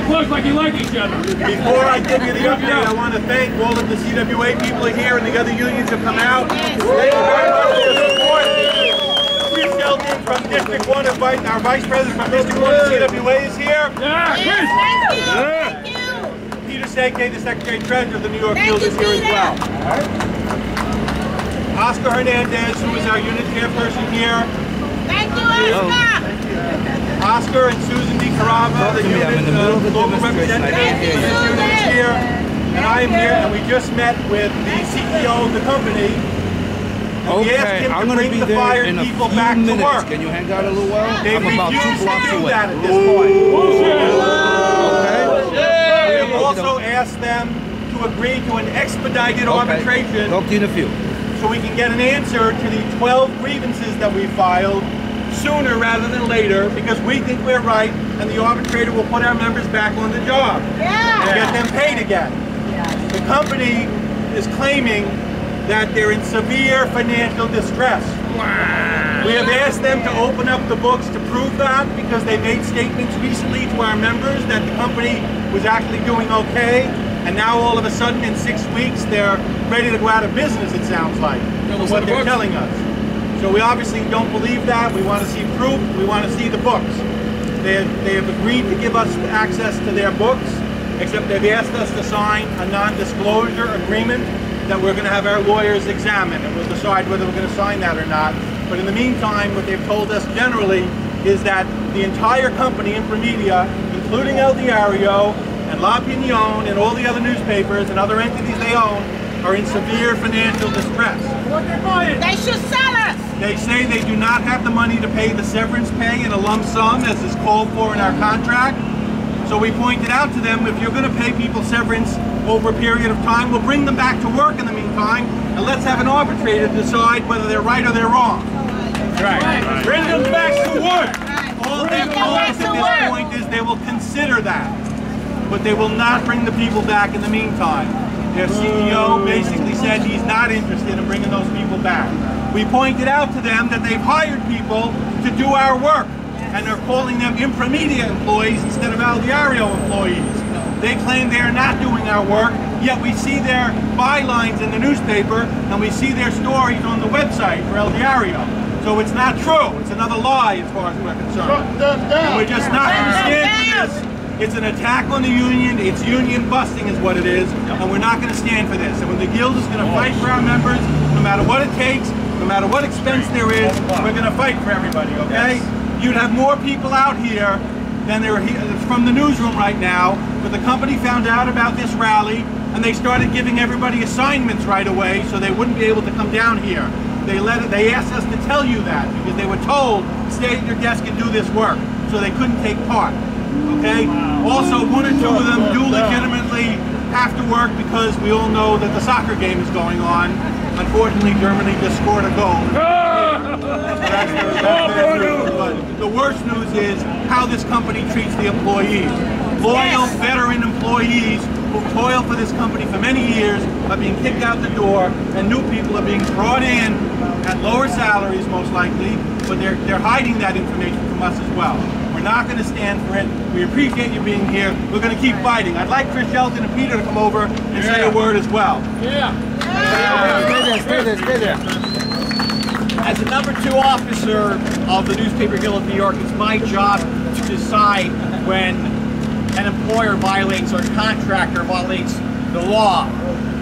close like you like each other. Before I give you the update, I want to thank all of the CWA people here and the other unions have come out. Thank you very much for your support. Chris Shelton from District 1, our Vice President from District 1 of CWA is here. Yeah, Chris! Thank you. Peter Seke, the Secretary Treasurer of the New York Guild, is here as well. Oscar Hernandez, who is our unit chairperson here. Thank you, Oscar. Oscar and Susan DiCarava, the unit local representative, is here. And I am here, and we just met with the CEO of the company. And we asked him to bring the fired people back to work. Can you hang out a little while? They refused to do that at this point. We have also asked them to agree to an expedited arbitration. Talk to you in a few. So we can get an answer to the 12 grievances that we filed sooner rather than later, because we think we're right, and the arbitrator will put our members back on the job and get them paid again. The company is claiming that they're in severe financial distress. We have asked them to open up the books to prove that, because they made statements recently to our members that the company was actually doing okay. And now all of a sudden in 6 weeks they're ready to go out of business, it sounds like, from what they're telling us. So we obviously don't believe that. We want to see proof. We want to see the books. They have agreed to give us access to their books, except they've asked us to sign a non-disclosure agreement that we're going to have our lawyers examine, and we'll decide whether we're going to sign that or not. But in the meantime, what they've told us generally is that the entire company, ImpreMedia, including El Diario, and La Opinion and all the other newspapers and other entities they own are in severe financial distress. They should sell us. They say they do not have the money to pay the severance pay in a lump sum as is called for in our contract. So we pointed out to them, if you're going to pay people severance over a period of time, we'll bring them back to work in the meantime, and let's have an arbitrator decide whether they're right or they're wrong. Right. Bring them back to work. All they've told us at this point is they will consider that, but they will not bring the people back in the meantime. Their CEO basically said he's not interested in bringing those people back. We pointed out to them that they've hired people to do our work, and they're calling them ImpreMedia employees instead of El Diario employees. They claim they are not doing our work, yet we see their bylines in the newspaper, and we see their stories on the website for El Diario. So it's not true. It's another lie as far as we're concerned. And we're just not going to stand for this. It's an attack on the union. It's union busting is what it is, and we're not going to stand for this. And when the Guild is going to fight for our members, no matter what it takes, no matter what expense there is, we're going to fight for everybody, okay? You'd have more people out here than there are here from the newsroom right now, but the company found out about this rally, and they started giving everybody assignments right away so they wouldn't be able to come down here. They asked us to tell you that because they were told, stay at your desk and do this work, so they couldn't take part. Okay? Also, one or two of them do legitimately have to work because we all know that the soccer game is going on. Unfortunately, Germany just scored a goal. But the worst news is how this company treats the employees. Loyal, veteran employees who toil for this company for many years are being kicked out the door, and new people are being brought in at lower salaries, most likely, but they're hiding that information from us as well. We're not going to stand for it. We appreciate you being here. We're going to keep fighting. I'd like Chris Shelton and Peter to come over and say a word as well. Stay there. As the #2 officer of the Newspaper Guild of New York, it's my job to decide when an employer violates or a contractor violates the law.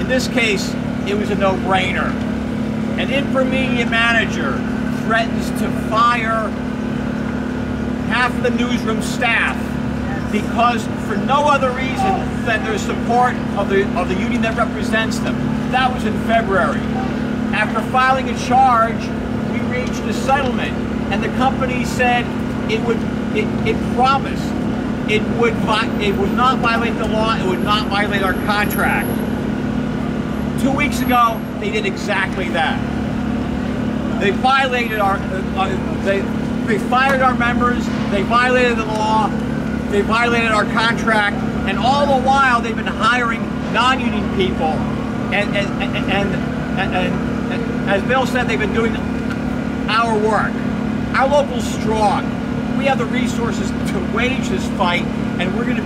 In this case, it was a no-brainer. An ImpreMedia manager threatens to fire half of the newsroom staff because for no other reason than their support of the union that represents them. That was in February. After filing a charge, we reached a settlement, and the company said it promised it would not violate the law, it would not violate our contract. 2 weeks ago, they did exactly that. They violated they fired our members, they violated the law, they violated our contract, and all the while they've been hiring non-union people. And as Bill said, they've been doing our work. Our local's strong. We we have the resources to wage this fight, and we're going to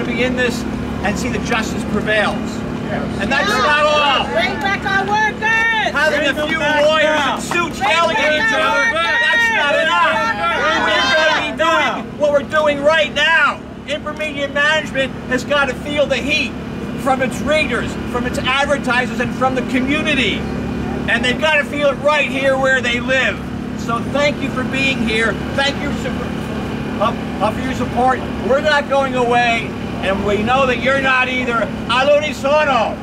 be in this and see that justice prevails. And that's not all. Bring back our workers. Having a few lawyers in suits yelling at each other, that's not enough. We're going to be doing what we're doing right now. ImpreMedia management has got to feel the heat from its readers, from its advertisers, and from the community. And they've got to feel it right here where they live. So thank you for being here. Thank you for your support. We're not going away, and we know that you're not either. All'unisono.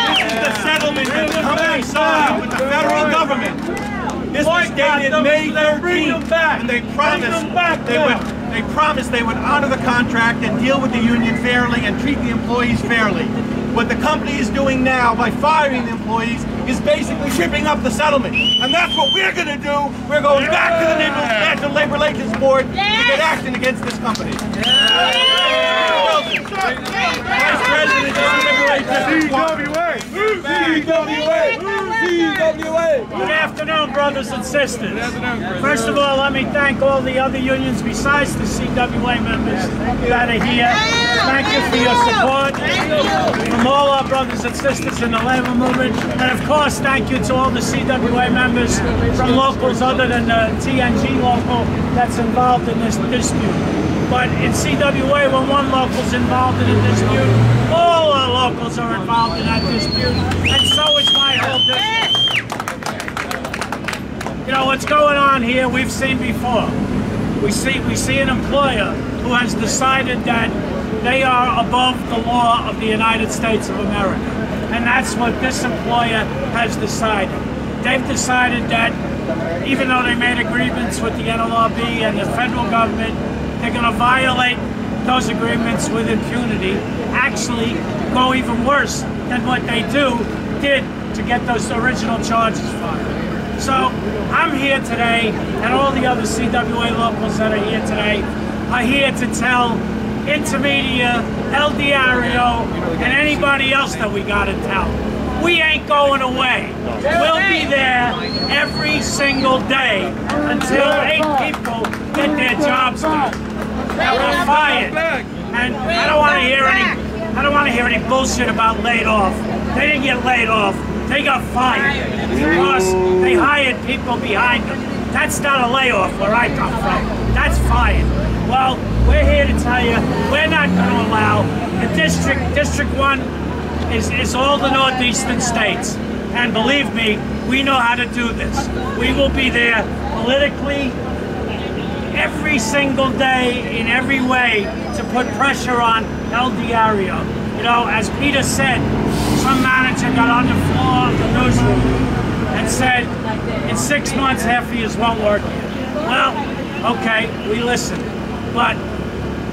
This is the settlement that the company signed with the federal government. This was dated May 13th, and they promised they would honor the contract and deal with the union fairly and treat the employees fairly. What the company is doing now by firing the employees is basically tripping up the settlement. And that's what we're going to do. We're going back to the National Labor Relations Board to get action against this company. Vice President Good afternoon, brothers and sisters. First of all, let me thank all the other unions besides the CWA members that are here. Thank you for your support from all our brothers and sisters in the labor movement. And of course, thank you to all the CWA members from locals other than the TNG local that's involved in this dispute. But in CWA, when one local's involved in a dispute, all our locals are involved in that dispute, and so is my whole district. You know, what's going on here, we've seen before. We see an employer who has decided that they are above the law of the United States of America. And that's what this employer has decided. They've decided that even though they made agreements with the NLRB and the federal government, they're going to violate those agreements with impunity, actually go even worse than what they did to get those original charges filed. So I'm here today, and all the other CWA locals that are here today are here to tell ImpreMedia, El Diario, and anybody else that we got to tell. We ain't going away. We'll be there every single day until 8 people get their jobs back. And we're fired. And I don't want to hear any bullshit about laid off. They didn't get laid off. They got fired because they hired people behind them. That's not a layoff where I come from. That's fired. Well, we're here to tell you we're not going to allow the District 1 is all the northeastern states. And believe me, we know how to do this. We will be there politically every single day in every way to put pressure on El Diario. You know, as Peter said, some manager got on the floor of the newsroom and said, in 6 months, half of yous won't work here. Well, okay, we listened. But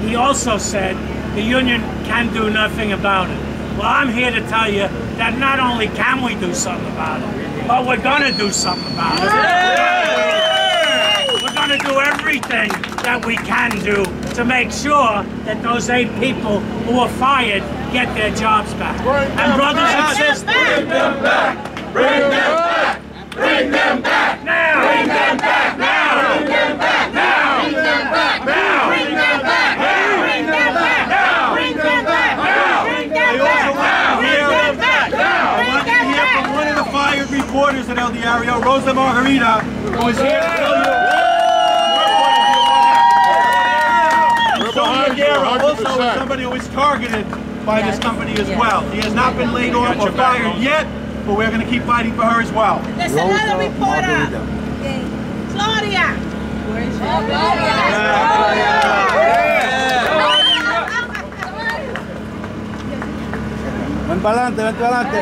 he also said the union can do nothing about it. Well, I'm here to tell you that not only can we do something about it, but we're going to do something about it. We're going to do everything that we can do to make sure that those 8 people who are fired get their jobs back. And brothers and sisters, Bring them back! Bring them back! Bring them back! now! Bring them back now! Bring them back now! Bring them back now! Bring them back now! Bring them back now! Bring them back now! Bring them back now! I want to hear from one of the fired reporters at El Diario, Rosa Margarita, who is here to tell you also is somebody who is targeted by this company as well. He has not been laid off or fired yet, but we're going to keep fighting for her as well. There's another reporter. Claudia. Where is she? Ven para adelante, ven para adelante.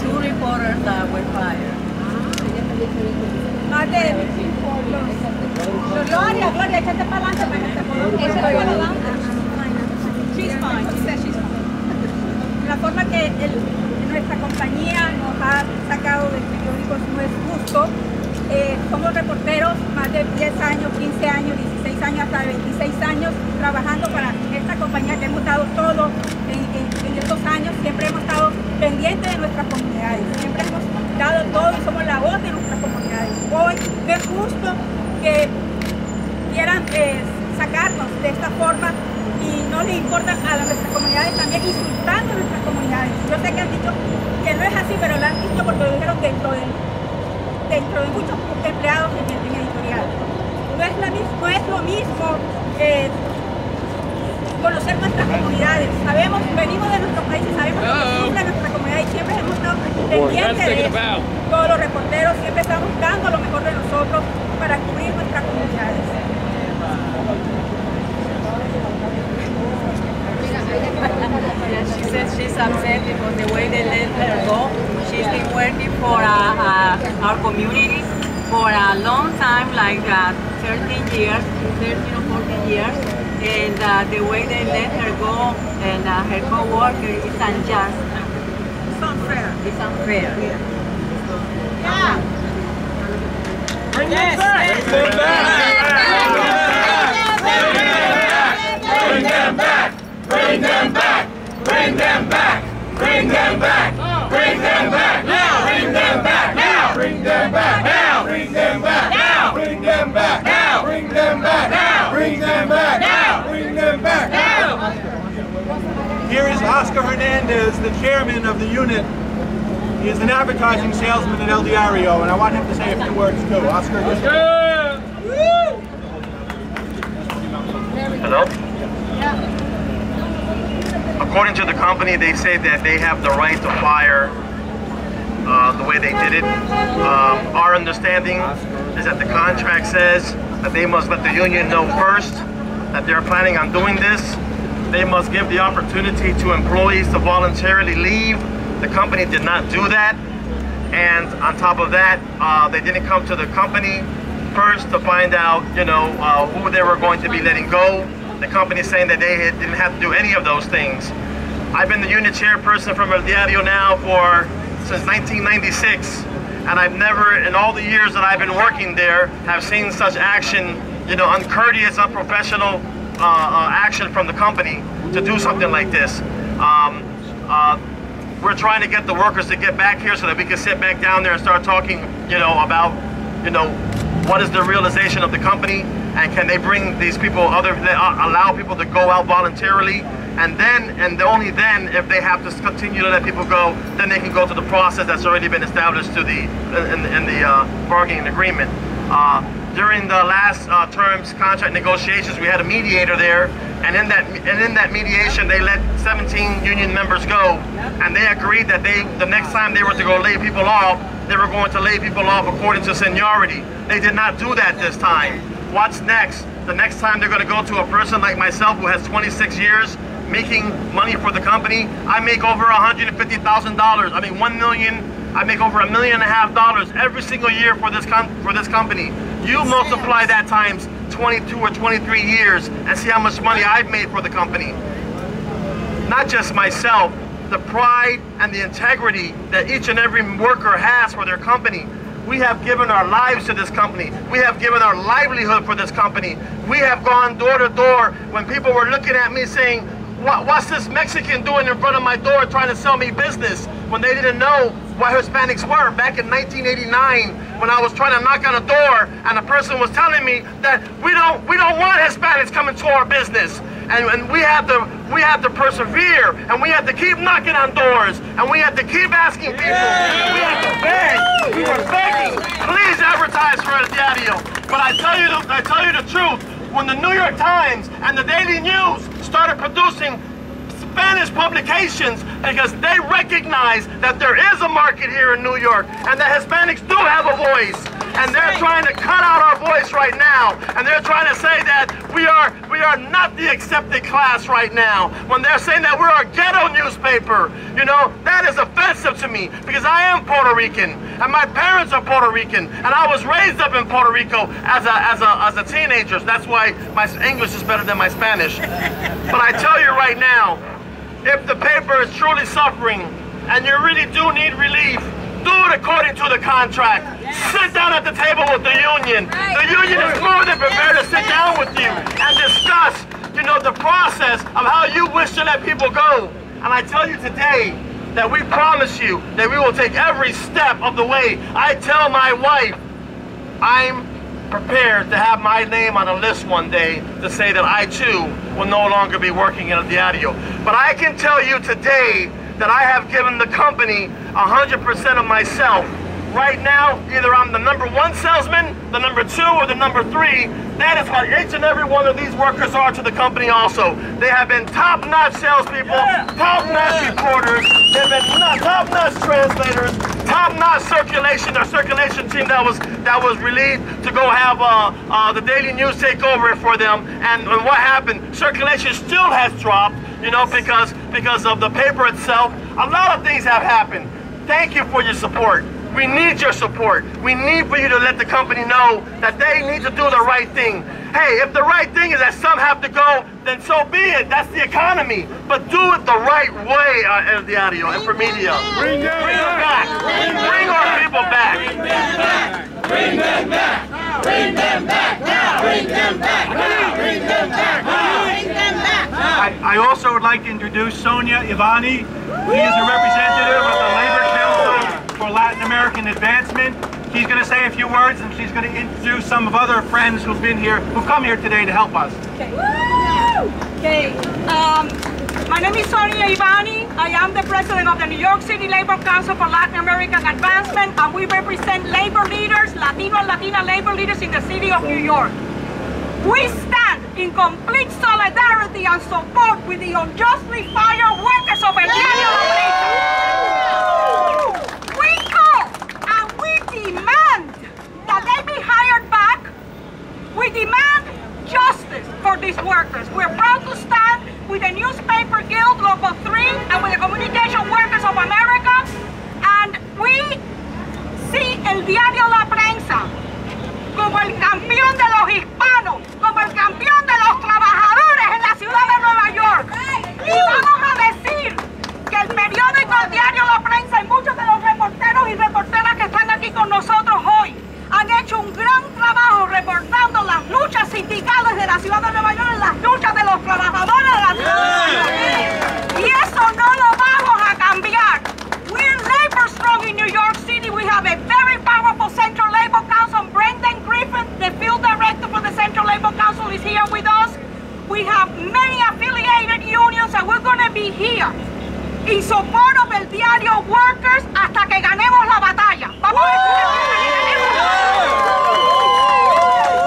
2 reporters that were fired. Gloria, échate para adelante para que se pueda. She's fine. She said she's fine. La forma que nuestra compañía nos ha sacado del periódico no es justo. Somos reporteros más de 10 años, 15 años, 16 años, hasta 26 años trabajando para esta compañía que hemos estado todos en estos años. Siempre hemos estado pendientes de nuestras comunidades. Siempre hemos dado todo y somos la voz de nuestras comunidades. Hoy no es justo que quieran sacarnos de esta forma y no les importa a nuestras comunidades, también insultando a nuestras comunidades. Yo sé que han dicho que no es así, pero lo han dicho porque lo dijeron dentro de muchos empleados en editorial. No es lo mismo conocer nuestras comunidades. Sabemos, venimos de nuestros países, sabemos lo que sufre nuestra comunidad y siempre hemos estado pendientes de eso. Todos los reporteros siempre están buscando lo mejor de nosotros para cubrir nuestras comunidades. She says she's upset because the way they let her go. She's been working for our community for a long time, like 13 years, 13 or 14 years. And the way they let her go and her co-worker is unjust. It's unfair. It's unfair. Yeah. Bring them back! Bring them back! Bring them back! Bring them back! Bring them back! Bring them back! Now! Bring them back! Now! Bring them back! Now! Bring them back! Now! Bring them back! Now! Bring them back! Now! Bring them back! Now! Bring them back! Now! Here is Oscar Hernandez, the chairman of the unit. He is an advertising salesman at El Diario, and I want him to say a few words too. Oscar, just... Hello? According to the company, they say that they have the right to fire the way they did it. Our understanding is that the contract says that they must let the union know first that they're planning on doing this. They must give the opportunity to employees to voluntarily leave. The company did not do that. And on top of that, they didn't come to the company first to find out, who they were going to be letting go. The company saying that they didn't have to do any of those things. I've been the unit chairperson from El Diario now since 1996, and I've never, in all the years that I've been working there, have seen such action, uncourteous, unprofessional action from the company to do something like this. We're trying to get the workers to get back here so that we can sit back down there and start talking, about, what is the realization of the company, and can they bring these people, allow people to go out voluntarily, and then, and only then, if they have to continue to let people go, then they can go to the process that's already been established in the bargaining agreement. During the last terms contract negotiations, we had a mediator there, and in that mediation, they let 17 union members go, and they agreed that the next time they were to go lay people off, they were going to lay people off according to seniority. They did not do that this time. What's next? The next time they're going to go to a person like myself who has 26 years making money for the company. I make over $150,000. I mean, $1 million. I make over $1.5 million every single year for this company. You multiply that times 22 or 23 years and see how much money I've made for the company. Not just myself, the pride and the integrity that each and every worker has for their company. We have given our lives to this company. We have given our livelihood for this company. We have gone door to door when people were looking at me saying, what's this Mexican doing in front of my door trying to sell me business, when they didn't know what Hispanics were back in 1989 when I was trying to knock on a door and a person was telling me that we don't want Hispanics coming to our business. And we have to persevere, and we have to keep knocking on doors, and we have to keep asking people. We have to beg. We were begging. Please advertise for El Diario. But I tell you the truth. When the New York Times and the Daily News started producing Spanish publications, because they recognize that there is a market here in New York, and that Hispanics do have a voice. And they're trying to cut out our voice right now. And they're trying to say that we are not the accepted class right now. When they're saying that we're a ghetto newspaper, that is offensive to me, because I am Puerto Rican and my parents are Puerto Rican, and I was raised up in Puerto Rico as a teenager. That's why my English is better than my Spanish. But I tell you right now, if the paper is truly suffering and you really do need relief, do it according to the contract. Sit down at the table with the union. The union is more than prepared to sit down with you and discuss, the process of how you wish to let people go. And I tell you today, that we promise you that we will take every step of the way. I tell my wife, I'm prepared to have my name on a list one day to say that I too will no longer be working in a diario. But I can tell you today that I have given the company 100% of myself. Right now, either I'm the #1 salesman, the #2, or the #3. That is what each and every one of these workers are to the company also. They have been top-notch salespeople, top-notch reporters, they've been top-notch translators, top-notch circulation, our circulation team that was relieved to go have the daily news take over for them. And what happened? Circulation still has dropped, you know, because of the paper itself. A lot of things have happened. Thank you for your support. We need your support. We need for you to let the company know that they need to do the right thing. Hey, if the right thing is that some have to go, then so be it. That's the economy. But do it the right way, El Diario, ImpreMedia. Bring them back. Bring our people back. Bring them back. Bring them back. Bring them back. Bring them back. Bring them back. Bring them back. I also would like to introduce Sonia Ivani. She is a representative of the Labor Council for Latin American Advancement. She's going to say a few words, and she's going to introduce some of other friends who've come here today to help us. Okay. My name is Sonia Ivani. I am the president of the New York City Labor Council for Latin American Advancement, and we represent labor leaders, Latino and Latina labor leaders in the city of New York. We stand in complete solidarity and support with the unjustly fired workers of El Diario La Prensa. We call and we demand that they be hired back. We demand justice for these workers. We're proud to stand with the Newspaper Guild Local 3 and with the Communication Workers of America, and we see El Diario La Prensa como el campeón de los hispanos, como el campeón de los trabajadores en la ciudad de Nueva York. Y vamos a decir que el periódico El Diario La Prensa y muchos de los reporteros y reporteras que están aquí con nosotros hoy han hecho un gran trabajo reportando las luchas sindicales de la ciudad de Nueva York, las luchas de los trabajadores de la ciudad de Nueva York. Y eso no lo vamos a cambiar. We're labor strong in New York City. We have a very powerful Central Labor Council. Brendan Griffin, the field director for the Central Labor Council, is here with us. We have many affiliated unions, and we're going to be here in support of El Diario workers hasta que ganemos la batalla. Vamos a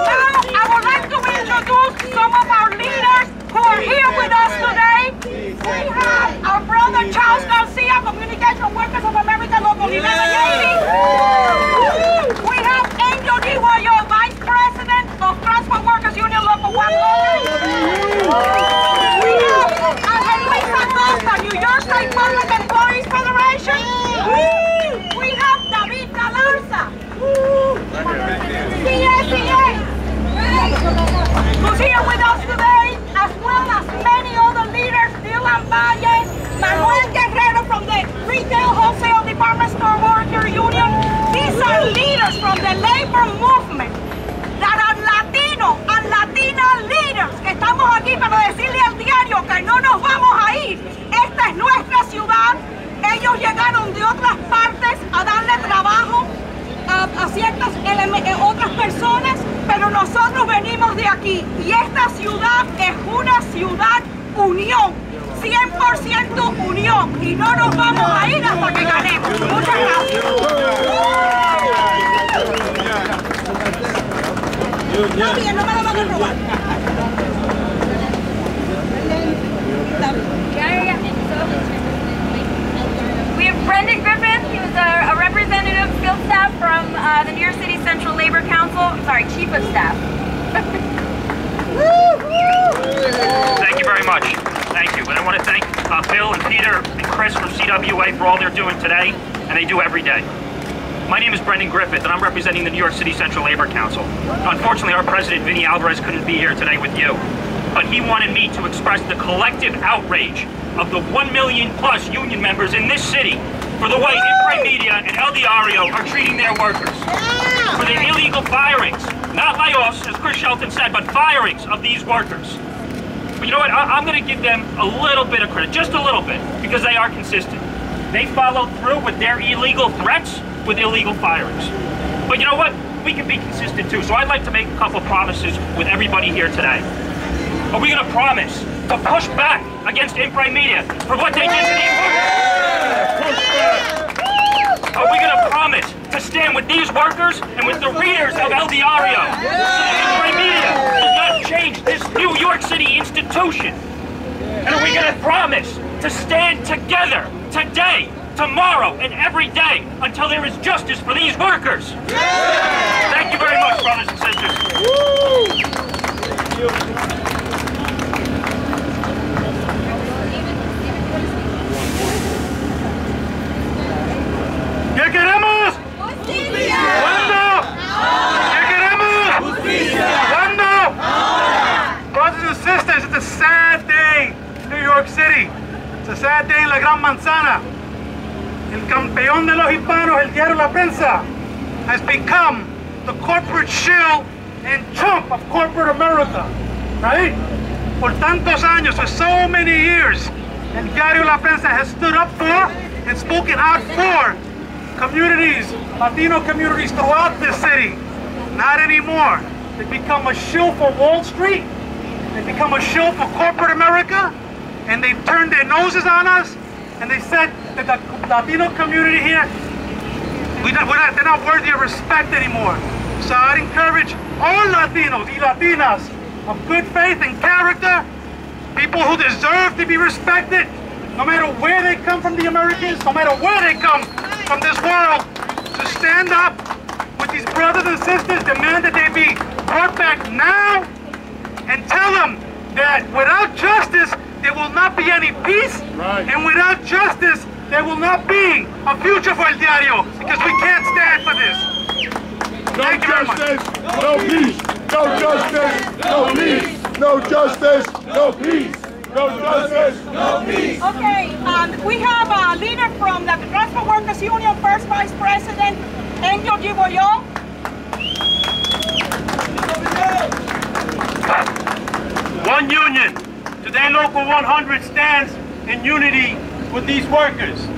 Now, I would like to introduce some of our leaders who are here with us today. We have our brother Charles Garcia, Communication Workers of America, Local 1180. We have Angel Diwayo, Vice President of Transport Workers Union, Local 100. We have Luis Alfredo, New York State Public Employees Federation. We have David Galarza, CSEA, who's here with us today, as well as many other leaders, Dylan Valle, Manuel Guerrero from the Retail Wholesale Department Store Worker Union. These are leaders from the labor movement that are Latino and Latina leaders que estamos aquí para decirle al diario que no nos vamos a ir. Esta es nuestra ciudad. Ellos llegaron de otras partes a darle trabajo a ciertas otras personas, pero nosotros venimos de aquí y esta ciudad es una ciudad unión, 100% unión, y no nos vamos a ir hasta que ganemos. Muchas gracias. No, bien, no me lo van a robar. We have Brendan Griffin. He was a representative field staff from the New York City Central Labor Council. Sorry, Chief of Staff. Thank you very much. Thank you. And I want to thank Bill and Peter and Chris from CWA for all they're doing today, and they do every day. My name is Brendan Griffith, and I'm representing the New York City Central Labor Council. Unfortunately, our president, Vinny Alvarez, couldn't be here today with you, but he wanted me to express the collective outrage of the 1 million plus union members in this city for the way ImpreMedia and El Diario are treating their workers. For the illegal firings, not layoffs, as Chris Shelton said, but firings of these workers. But you know what, I'm going to give them a little bit of credit, just a little bit, because they are consistent. They followed through with their illegal threats, with illegal firings. But you know what? We can be consistent too. So I'd like to make a couple promises with everybody here today. Are we going to promise to push back against ImpreMedia for what they did to these workers? Are we going to promise to stand with these workers and with the readers of El Diario so that ImpreMedia does not change this New York City institution? And are we going to promise to stand together today, tomorrow, and every day until there is justice for these workers? Thank you very much, brothers and sisters. ¿Qué queremos? ¡Justicia! ¿Cuándo? ¿Qué queremos? ¡Justicia! ¿Cuándo? Brothers and sisters, it's a sad day in New York City. It's a sad day in La Gran Manzana. El campeón de los hispanos, el Diario La Prensa, has become the corporate shill and chump of corporate America, right? Por tantos años, for so many years, el Diario La Prensa has stood up for and spoken out for communities, Latino communities throughout this city. Not anymore. They've become a shill for Wall Street. They've become a shill for corporate America. And they've turned their noses on us. And they said that the Latino community here, they're not worthy of respect anymore. So I'd encourage all Latinos y Latinas of good faith and character, people who deserve to be respected, no matter where they come from, the Americans, no matter where they come from this world, to stand up with these brothers and sisters, demand that they be brought back now, and tell them that without justice, there will not be any peace, and without justice, there will not be a future for El Diario, because we can't stand for this. No justice, no peace. No justice, no peace. No justice, no peace. No justice, no peace. Okay, we have a leader from the Transport Workers Union, First Vice President, Angel Giboyo. One union. Today Local 100 stands in unity with these workers.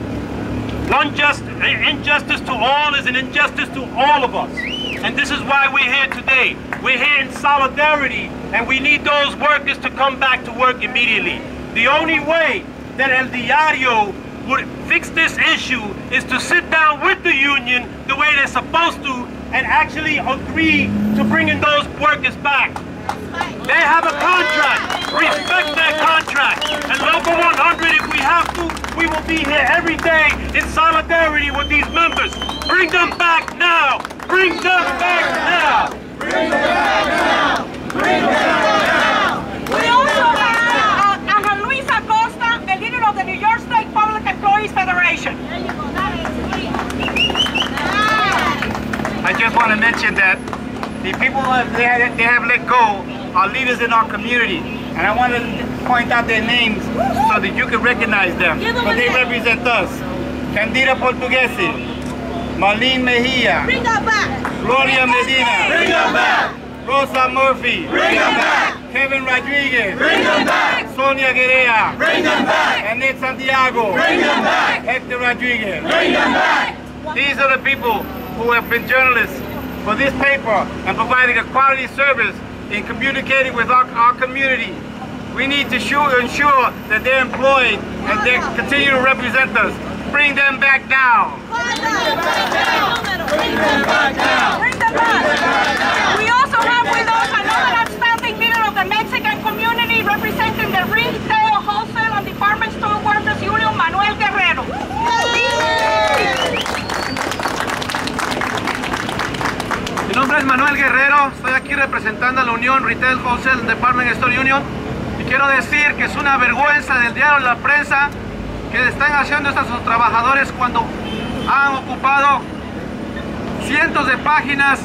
Injustice to all is an injustice to all of us. And this is why we're here today. We're here in solidarity, and we need those workers to come back to work immediately. The only way that El Diario would fix this issue is to sit down with the union the way they're supposed to and actually agree to bringing those workers back. They have a contract. Respect their contract. And Local 100, if we have to, we will be here every day in solidarity with these members. Bring them back now. Bring them back now. Bring them back now. Bring them back now. We also have Luis Acosta, the leader of the New York State Public Employees Federation. I just want to mention that the people they have let go are leaders in our community, and I want to point out their names so that you can recognize them. But they represent us. Candida Portuguese, Marlene Mejia, Bring them back. Gloria Medina, Bring them back. Rosa Murphy, Bring them back. Kevin Rodriguez, Bring them back. Sonia Guerrea, Bring them back. Annette Santiago, Bring them back. Hector Rodriguez. Bring them back. These are the people who have been journalists for this paper and providing a quality service in communicating with our community. We need to ensure that they're employed and they continue to represent us. Bring them back now. Bring them back now. Bring them back now. Bring them back. We also have with us another outstanding leader of the Mexican community representing the retail, wholesale, and department store workers union, Manuel Guerrero. Mi nombre es Manuel Guerrero, estoy aquí representando a la Unión Retail Wholesale Department Store Union y quiero decir que es una vergüenza del Diario La Prensa que están haciendo estos trabajadores cuando han ocupado cientos de páginas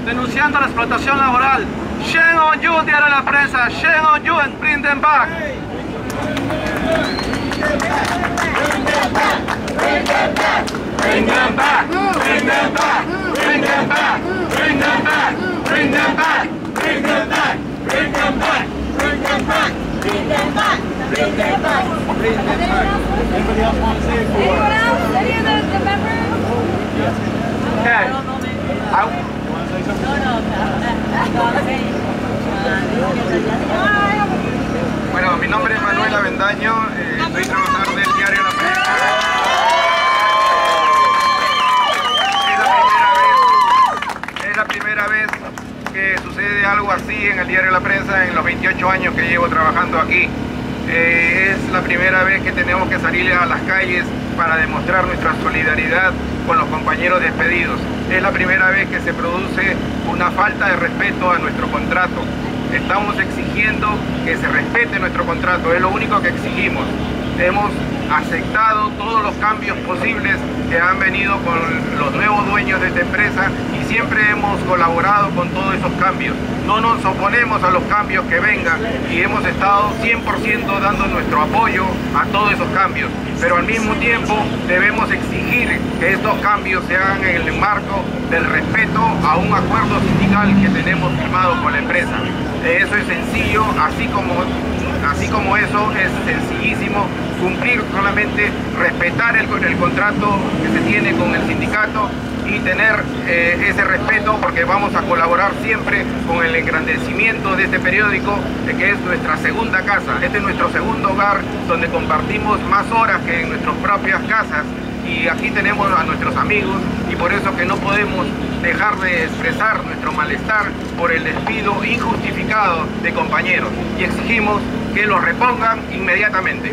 denunciando la explotación laboral. Shame on you, Diario La Prensa, shame on you, and bring them back. Bring them back. Bring them back. Bring them back. Bring them back. Bring them back. Bring them back. Bring them back. Bring them back. Bring them back. Bring them back. Bring them back. Anybody else want to say it for Anyone us? else? Any of the members? Okay. You want to say something? Bueno, mi nombre es Manuel Avendaño, soy trabajador del Diario La Prensa. Es la primera vez que sucede algo así en el Diario La Prensa en los 28 años que llevo trabajando aquí. Es la primera vez que tenemos que salir a las calles para demostrar nuestra solidaridad con los compañeros despedidos. Es la primera vez que se produce una falta de respeto a nuestro contrato. Estamos exigiendo que se respete nuestro contrato, es lo único que exigimos. Hemos aceptado todos los cambios posibles que han venido con los nuevos dueños de esta empresa y siempre hemos colaborado con todos esos cambios. No nos oponemos a los cambios que vengan y hemos estado 100% dando nuestro apoyo a todos esos cambios. Pero al mismo tiempo debemos exigir que estos cambios se hagan en el marco del respeto a un acuerdo sindical que tenemos firmado con la empresa. Eso es sencillo, así como eso es sencillísimo cumplir, solamente respetar el contrato que se tiene con el sindicato y tener ese respeto, porque vamos a colaborar siempre con el engrandecimiento de este periódico, que es nuestra segunda casa. Este es nuestro segundo hogar, donde compartimos más horas que en nuestras propias casas, y aquí tenemos a nuestros amigos, y por eso que no podemos dejar de expresar nuestro malestar por el despido injustificado de compañeros, y exigimos que los repongan inmediatamente.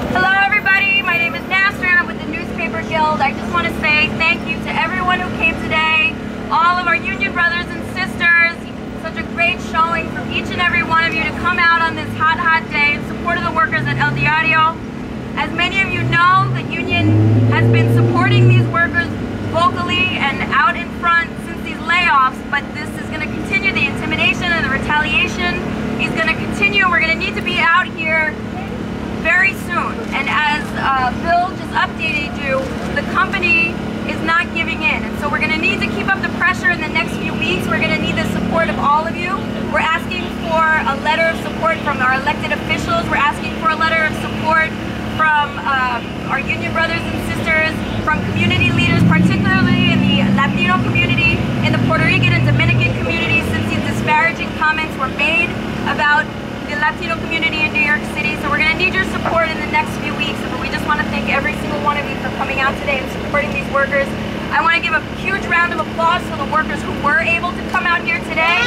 Hello everybody, my name is Nación and I'm with the Newspaper Guild. I just want to say thank you to everyone who came today, all of our union brothers and sisters. Such a great showing from each and every one of you to come out on this hot day in support of the workers at El Diario. As many of you know, the union has been supporting these workers vocally and out in front since these layoffs, but this is going to continue. The intimidation and the retaliation is going to continue. We're going to need to be out here very soon. And as Bill just updated you, the company is not giving in. And so we're going to need to keep up the pressure in the next few weeks. We're going to need the support of all of you. We're asking for a letter of support from our elected officials. We're asking for a letter of support from our union brothers and sisters, from community leaders, particularly in the Latino community, in the Puerto Rican and Dominican community, since these disparaging comments were made about the Latino community in New York City. So we're going to need your support in the next few weeks. But we just want to thank every single one of you for coming out today and supporting these workers. I want to give a huge round of applause to the workers who were able to come out here today.